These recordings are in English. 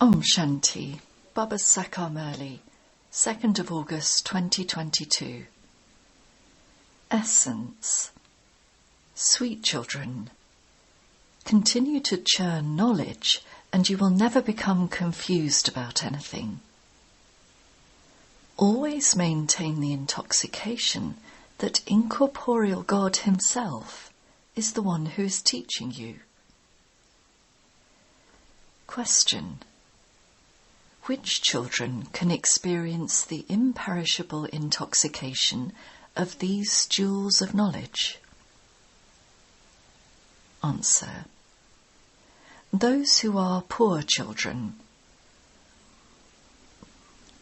Om Shanti, Baba Sakar Murli, 2nd of August 2022. Essence. Sweet children, continue to churn knowledge and you will never become confused about anything. Always maintain the intoxication that incorporeal God himself is the one who is teaching you. Question. Which children can experience the imperishable intoxication of these jewels of knowledge? Answer. Those who are poor children.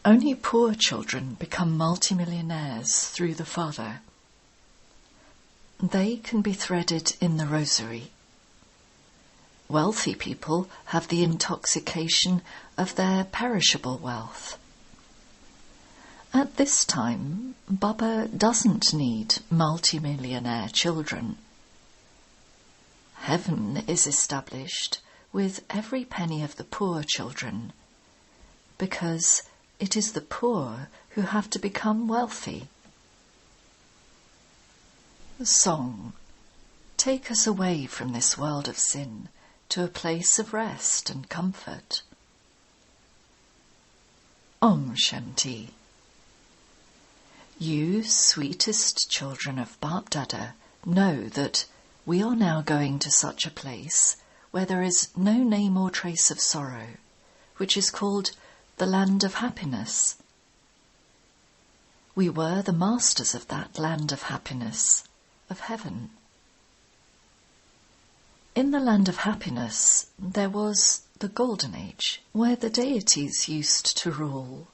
Only poor children become multimillionaires through the Father. They can be threaded in the rosary. Wealthy people have the intoxication of their perishable wealth. At this time, Baba doesn't need multimillionaire children. Heaven is established with every penny of the poor children, because it is the poor who have to become wealthy. The song, take us away from this world of sin to a place of rest and comfort. Om Shanti. You, sweetest children of Bap Dada, know that we are now going to such a place where there is no name or trace of sorrow, which is called the land of happiness. We were the masters of that land of happiness, of heaven. In the land of happiness, there was the Golden Age, where the deities used to rule.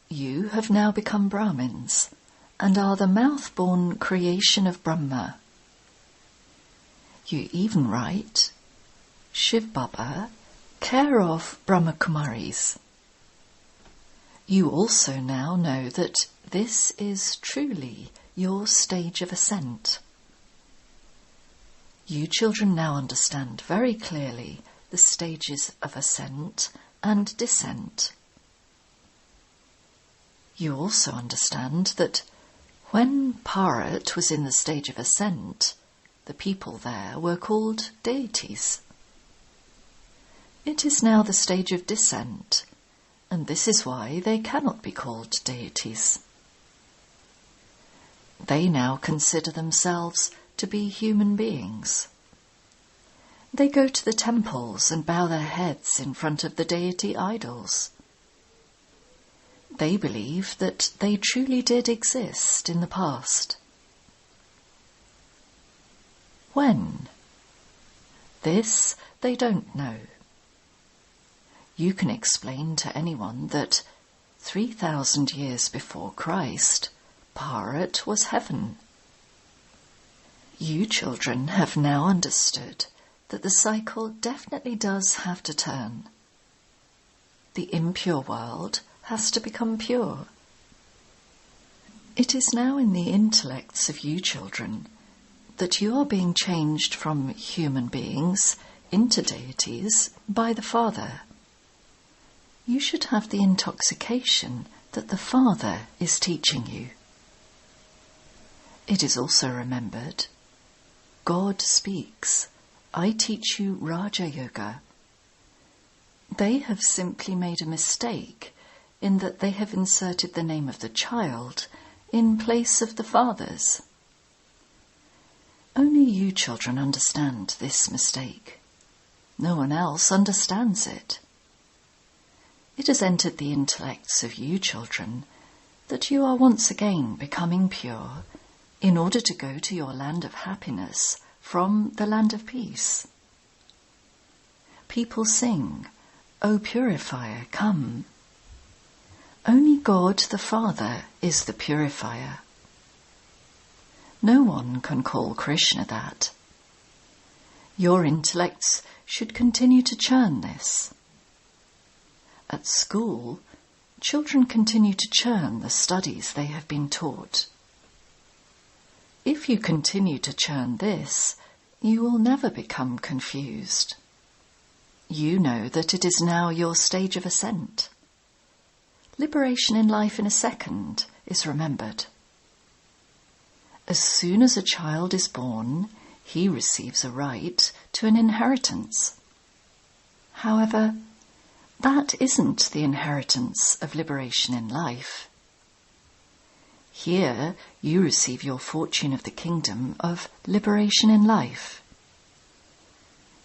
You have now become Brahmins, and are the mouth-born creation of Brahma. You even write, Shiv Baba, care of Brahma Kumaris. You also now know that this is truly your stage of ascent. You children now understand very clearly the stages of ascent and descent. You also understand that when Bharat was in the stage of ascent, the people there were called deities. It is now the stage of descent, and this is why they cannot be called deities. They now consider themselves to be human beings. They go to the temples and bow their heads in front of the deity idols. They believe that they truly did exist in the past. When? This they don't know. You can explain to anyone that 3,000 years before Christ, Bharat was heaven. You children have now understood that the cycle definitely does have to turn. The impure world has to become pure. It is now in the intellects of you children that you are being changed from human beings into deities by the Father. You should have the intoxication that the Father is teaching you. It is also remembered, God speaks, I teach you Raja Yoga. They have simply made a mistake in that they have inserted the name of the child in place of the father's. Only you children understand this mistake. No one else understands it. It has entered the intellects of you children that you are once again becoming pure in order to go to your land of happiness from the land of peace. People sing, O purifier, come. Only God the Father is the purifier. No one can call Krishna that. Your intellects should continue to churn this. At school, children continue to churn the studies they have been taught. If you continue to churn this, you will never become confused. You know that it is now your stage of ascent. Liberation in life in a second is remembered. As soon as a child is born, he receives a right to an inheritance. However, that isn't the inheritance of liberation in life. Here you receive your fortune of the kingdom of liberation in life.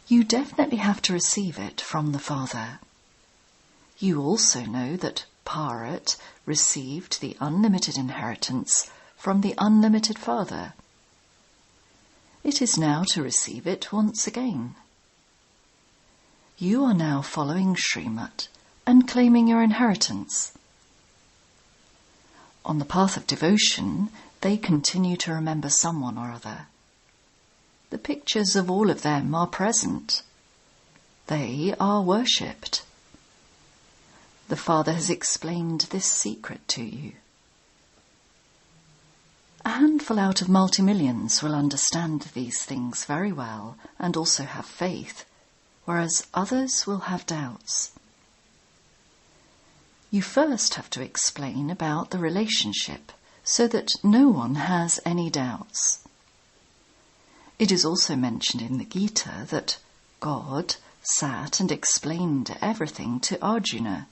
You definitely have to receive it from the Father. You also know that Bharat received the unlimited inheritance from the unlimited Father. It is now to receive it once again. You are now following Srimad and claiming your inheritance. On the path of devotion, they continue to remember someone or other. The pictures of all of them are present. They are worshipped. The Father has explained this secret to you. A handful out of multi-millions will understand these things very well and also have faith, whereas others will have doubts. You first have to explain about the relationship so that no one has any doubts. It is also mentioned in the Gita that God sat and explained everything to Arjuna.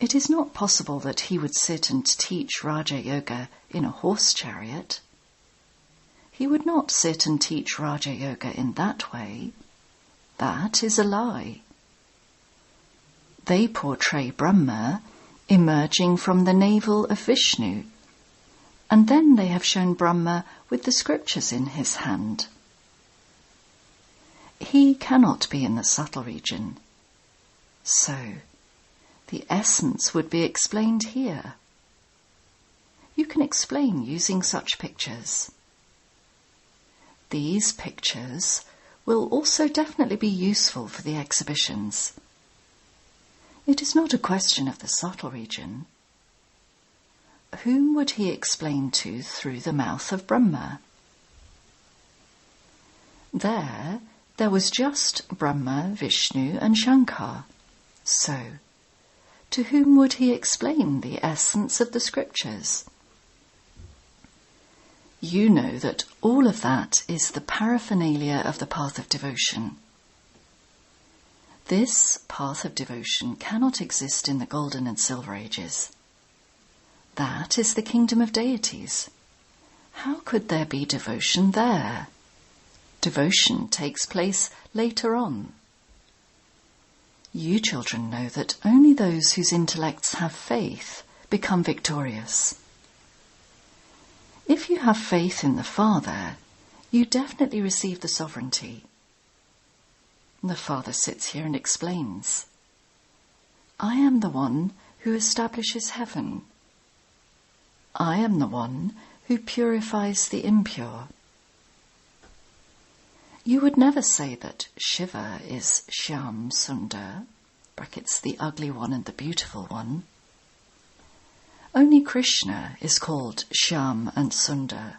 It is not possible that he would sit and teach Raja Yoga in a horse chariot. He would not sit and teach Raja Yoga in that way. That is a lie. They portray Brahma emerging from the navel of Vishnu, and then they have shown Brahma with the scriptures in his hand. He cannot be in the subtle region. So, the essence would be explained here. You can explain using such pictures. These pictures will also definitely be useful for the exhibitions. It is not a question of the subtle region. Whom would he explain to through the mouth of Brahma? There was just Brahma, Vishnu and Shankar. So, to whom would he explain the essence of the scriptures? You know that all of that is the paraphernalia of the path of devotion. This path of devotion cannot exist in the golden and silver ages. That is the kingdom of deities. How could there be devotion there? Devotion takes place later on. You children know that only those whose intellects have faith become victorious. If you have faith in the Father, you definitely receive the sovereignty. The Father sits here and explains, I am the one who establishes heaven. I am the one who purifies the impure. You would never say that Shiva is Shyam Sundar, brackets the ugly one and the beautiful one. Only Krishna is called Shyam and Sundar.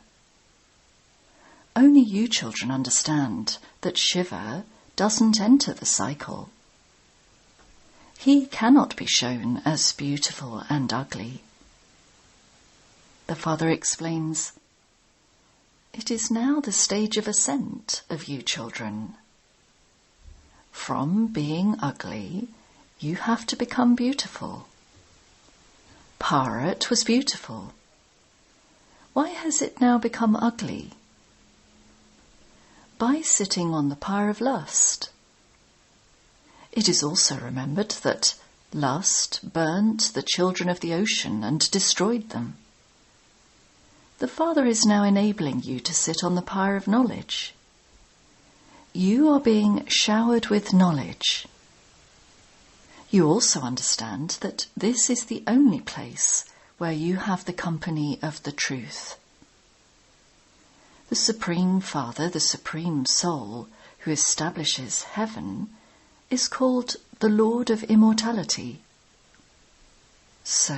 Only you children understand that Shiva doesn't enter the cycle. He cannot be shown as beautiful and ugly. The Father explains, it is now the stage of ascent of you children. From being ugly, you have to become beautiful. Bharat was beautiful. Why has it now become ugly? By sitting on the pyre of lust. It is also remembered that lust burnt the children of the ocean and destroyed them. The Father is now enabling you to sit on the pyre of knowledge. You are being showered with knowledge. You also understand that this is the only place where you have the company of the truth. The Supreme Father, the Supreme Soul, who establishes heaven, is called the Lord of Immortality. So,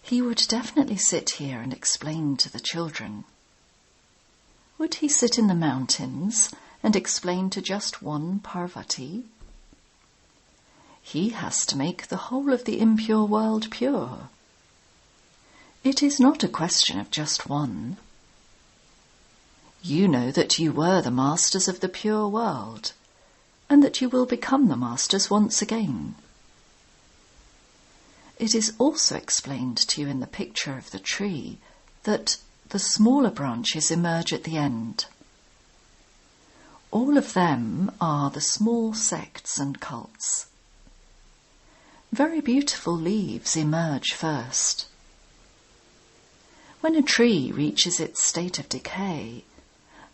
he would definitely sit here and explain to the children. Would he sit in the mountains and explain to just one Parvati? He has to make the whole of the impure world pure. It is not a question of just one. You know that you were the masters of the pure world, and that you will become the masters once again. It is also explained to you in the picture of the tree that the smaller branches emerge at the end. All of them are the small sects and cults. Very beautiful leaves emerge first. When a tree reaches its state of decay,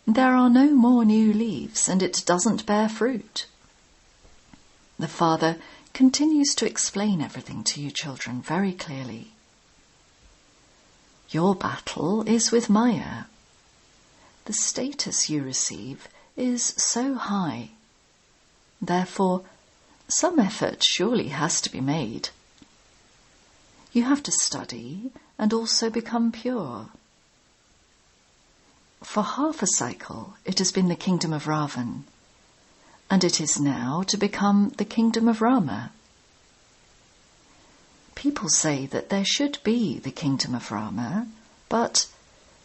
there are no more new leaves and it doesn't bear fruit. The Father continues to explain everything to you children very clearly. Your battle is with Maya. The status you receive is so high. Therefore, some effort surely has to be made. You have to study and also become pure. For half a cycle it has been the kingdom of Ravan, and it is now to become the kingdom of Rama. People say that there should be the kingdom of Rama, but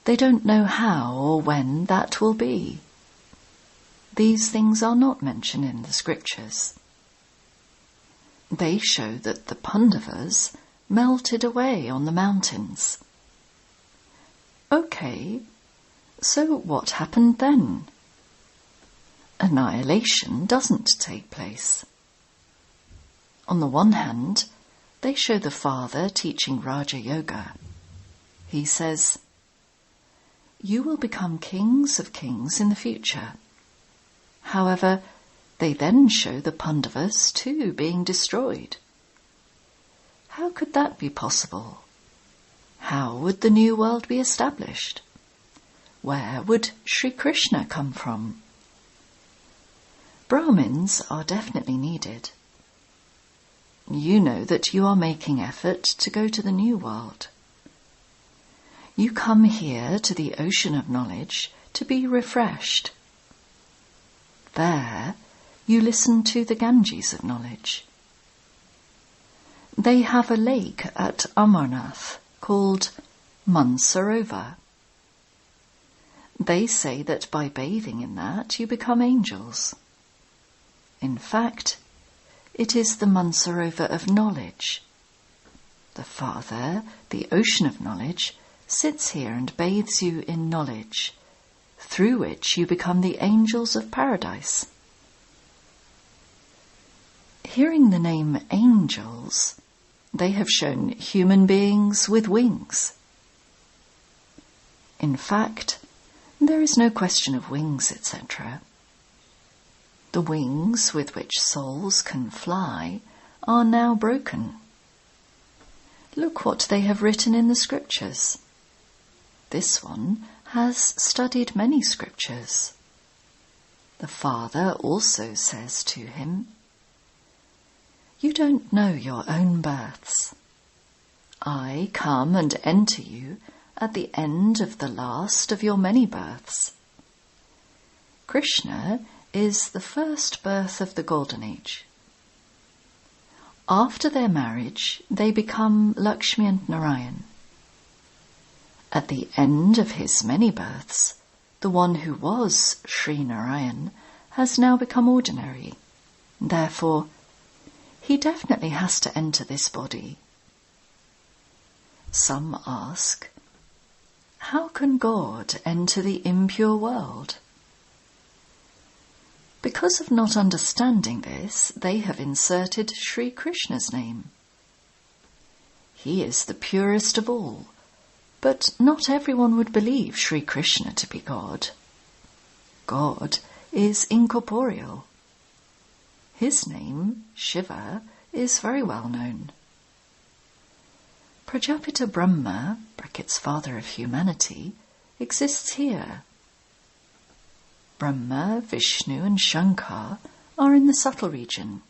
they don't know how or when that will be. These things are not mentioned in the scriptures. They show that the Pandavas melted away on the mountains. Okay, so what happened then? Annihilation doesn't take place. On the one hand, they show the Father teaching Raja Yoga. He says, "You will become kings of kings in the future." However, they then show the Pandavas too being destroyed. How could that be possible? How would the new world be established? Where would Sri Krishna come from? Brahmins are definitely needed. You know that you are making effort to go to the new world. You come here to the ocean of knowledge to be refreshed. There, you listen to the Ganges of knowledge. They have a lake at Amarnath called Mansarovar. They say that by bathing in that you become angels. In fact, it is the Mansarovar of knowledge. The Father, the ocean of knowledge, sits here and bathes you in knowledge, through which you become the angels of paradise. Hearing the name angels, they have shown human beings with wings. In fact, there is no question of wings, etc. The wings with which souls can fly are now broken. Look what they have written in the scriptures. This one has studied many scriptures. The Father also says to him, "You don't know your own births. I come and enter you at the end of the last of your many births. Krishna is the first birth of the Golden Age. After their marriage, they become Lakshmi and Narayan. At the end of his many births, the one who was Sri Narayan has now become ordinary. Therefore, he definitely has to enter this body." Some ask, how can God enter the impure world? Because of not understanding this, they have inserted Sri Krishna's name. He is the purest of all, but not everyone would believe Sri Krishna to be God. God is incorporeal. His name, Shiva, is very well known. Prajapita Brahma, brackets father of humanity, exists here. Brahma, Vishnu and Shankar are in the subtle region.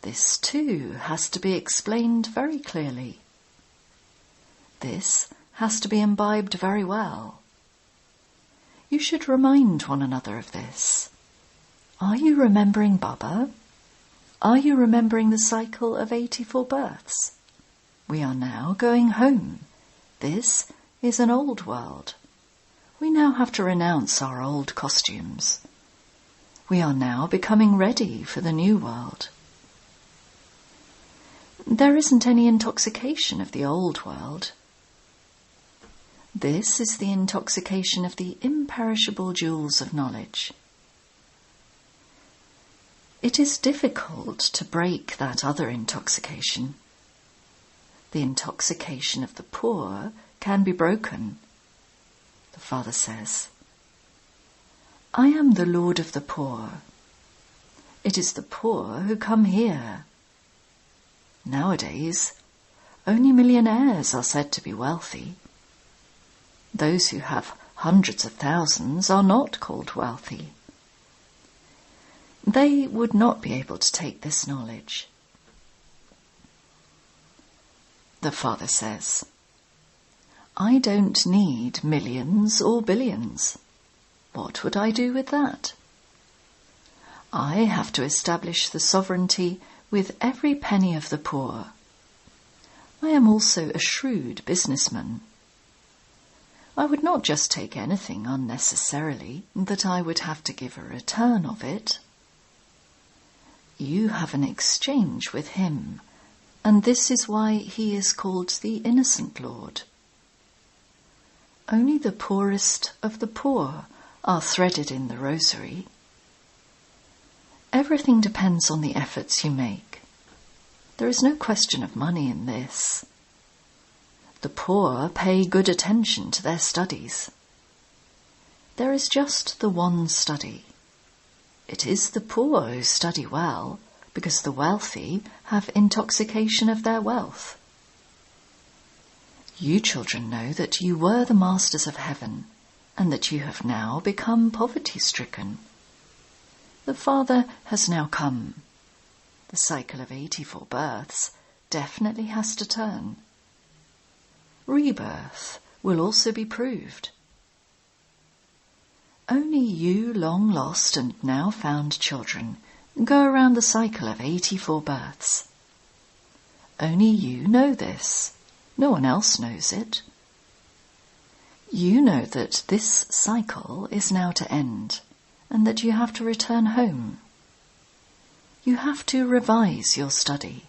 This too has to be explained very clearly. This has to be imbibed very well. You should remind one another of this. Are you remembering Baba? Are you remembering the cycle of 84 births? We are now going home. This is an old world. We now have to renounce our old costumes. We are now becoming ready for the new world. There isn't any intoxication of the old world. This is the intoxication of the imperishable jewels of knowledge. It is difficult to break that other intoxication. The intoxication of the poor can be broken. The Father says, I am the Lord of the poor. It is the poor who come here. Nowadays, only millionaires are said to be wealthy. Those who have hundreds of thousands are not called wealthy. They would not be able to take this knowledge. The Father says, I don't need millions or billions. What would I do with that? I have to establish the sovereignty with every penny of the poor. I am also a shrewd businessman. I would not just take anything unnecessarily that I would have to give a return of it. You have an exchange with him, and this is why he is called the Innocent Lord. Only the poorest of the poor are threaded in the rosary. Everything depends on the efforts you make. There is no question of money in this. The poor pay good attention to their studies. There is just the one study. It is the poor who study well, because the wealthy have intoxication of their wealth. You children know that you were the masters of heaven, and that you have now become poverty-stricken. The Father has now come. The cycle of 84 births definitely has to turn. Rebirth will also be proved. Only you long lost and now found children go around the cycle of 84 births. Only you know this. No one else knows it. You know that this cycle is now to end, and that you have to return home. You have to revise your study.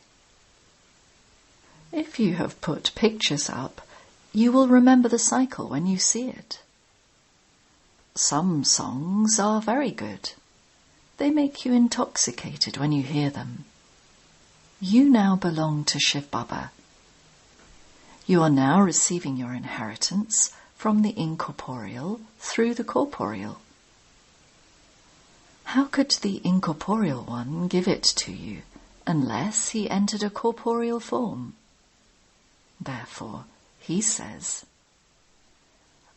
If you have put pictures up, you will remember the cycle when you see it. Some songs are very good. They make you intoxicated when you hear them. You now belong to Shiv Baba. You are now receiving your inheritance from the incorporeal through the corporeal. How could the incorporeal one give it to you unless he entered a corporeal form? Therefore, he says,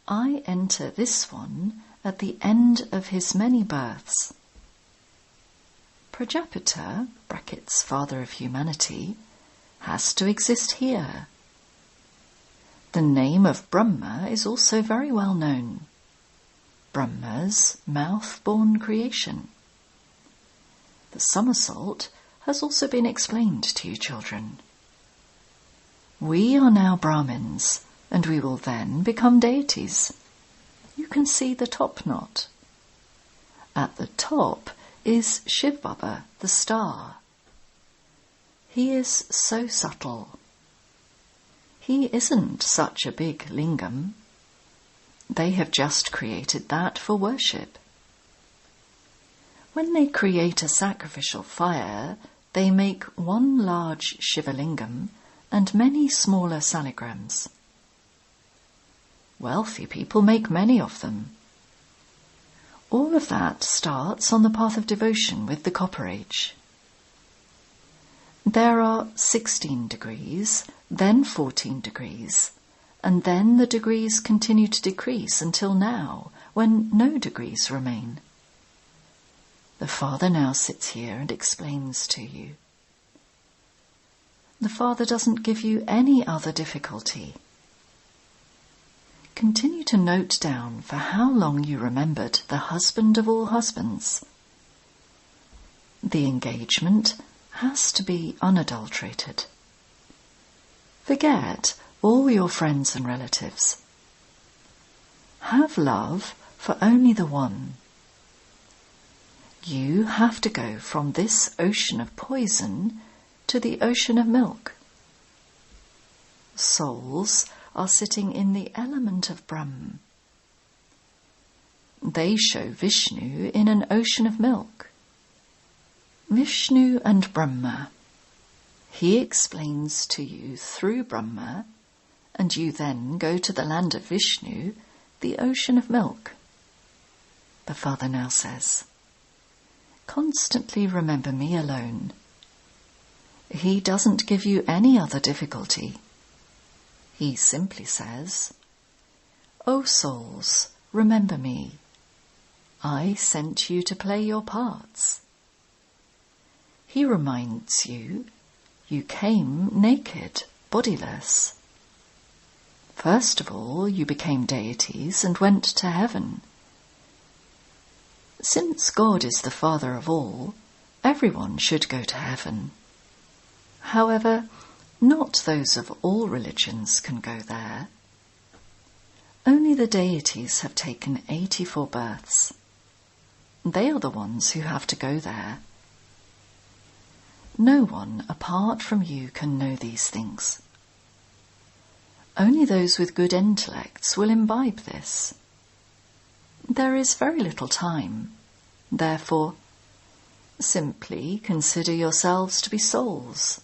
I enter this one at the end of his many births. Prajapita, brackets father of humanity, has to exist here. The name of Brahma is also very well known. Brahma's mouth-born creation. The somersault has also been explained to you children. We are now Brahmins, and we will then become deities. You can see the top knot. At the top is Shiv Baba, the star. He is so subtle. He isn't such a big lingam. They have just created that for worship. When they create a sacrificial fire, they make one large Shivalingam and many smaller saligrams. Wealthy people make many of them. All of that starts on the path of devotion with the Copper Age. There are 16 degrees, then 14 degrees, and then the degrees continue to decrease until now, when no degrees remain. The Father now sits here and explains to you. The Father doesn't give you any other difficulty. continue to note down for how long you remembered the husband of all husbands. The engagement has to be unadulterated. Forget all your friends and relatives. Have love for only the one. You have to go from this ocean of poison to the ocean of milk. Souls are sitting in the element of Brahma. They show Vishnu in an ocean of milk. Vishnu and Brahma. He explains to you through Brahma, and you then go to the land of Vishnu, the ocean of milk. The Father now says, constantly remember me alone. He doesn't give you any other difficulty. He simply says, O souls, remember me. I sent you to play your parts. He reminds you, you came naked, bodiless. First of all, you became deities and went to heaven. Since God is the Father of all, everyone should go to heaven. However, not those of all religions can go there. Only the deities have taken 84 births. They are the ones who have to go there. No one apart from you can know these things. Only those with good intellects will imbibe this. There is very little time. Therefore, simply consider yourselves to be souls.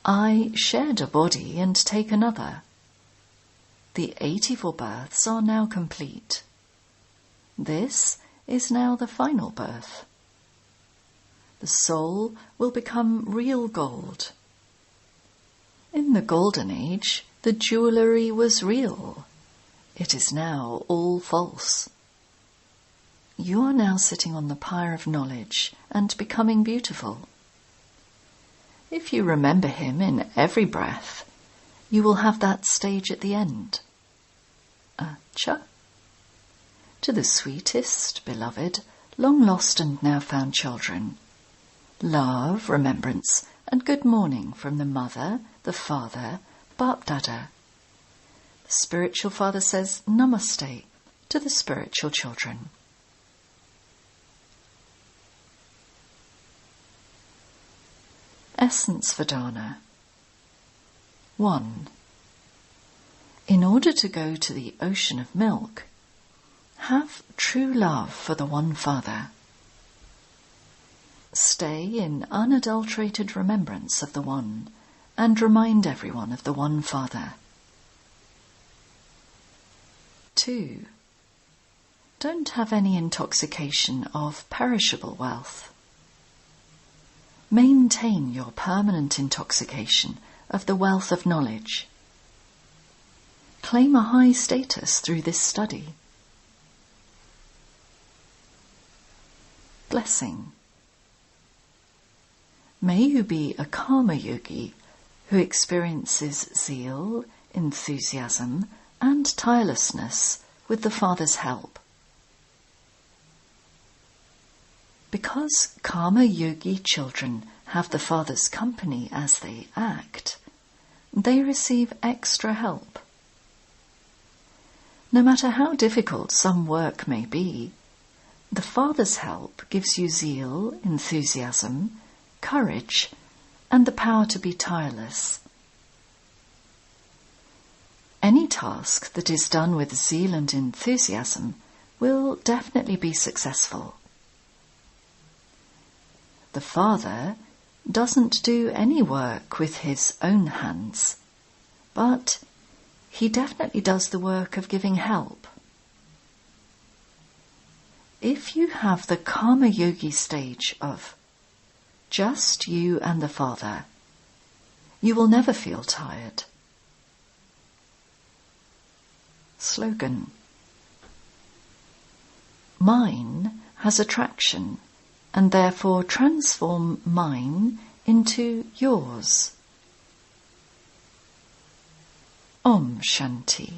I shed a body and take another. The 84 births are now complete. This is now the final birth. The soul will become real gold. In the Golden Age, the jewellery was real. It is now all false. You are now sitting on the pyre of knowledge and becoming beautiful. If you remember him in every breath, you will have that stage at the end. Acha. To the sweetest, beloved, long lost and now found children, love, remembrance, and good morning from the mother, the father, Bap Dada. The spiritual father says Namaste to the spiritual children. Essence Vedana. 1. In order to go to the ocean of milk, have true love for the one Father. Stay in unadulterated remembrance of the One and remind everyone of the one Father. 2. Don't have any intoxication of perishable wealth. Maintain your permanent intoxication of the wealth of knowledge. Claim a high status through this study. Blessing. May you be a karma yogi who experiences zeal, enthusiasm, and tirelessness with the Father's help. Because karma yogi children have the Father's company as they act, they receive extra help. No matter how difficult some work may be, the Father's help gives you zeal, enthusiasm, courage, and the power to be tireless. Any task that is done with zeal and enthusiasm will definitely be successful. The Father doesn't do any work with his own hands, but he definitely does the work of giving help. If you have the karma yogi stage of just you and the Father, you will never feel tired. Slogan. Mine has attraction, and therefore transform mine into yours. Om Shanti.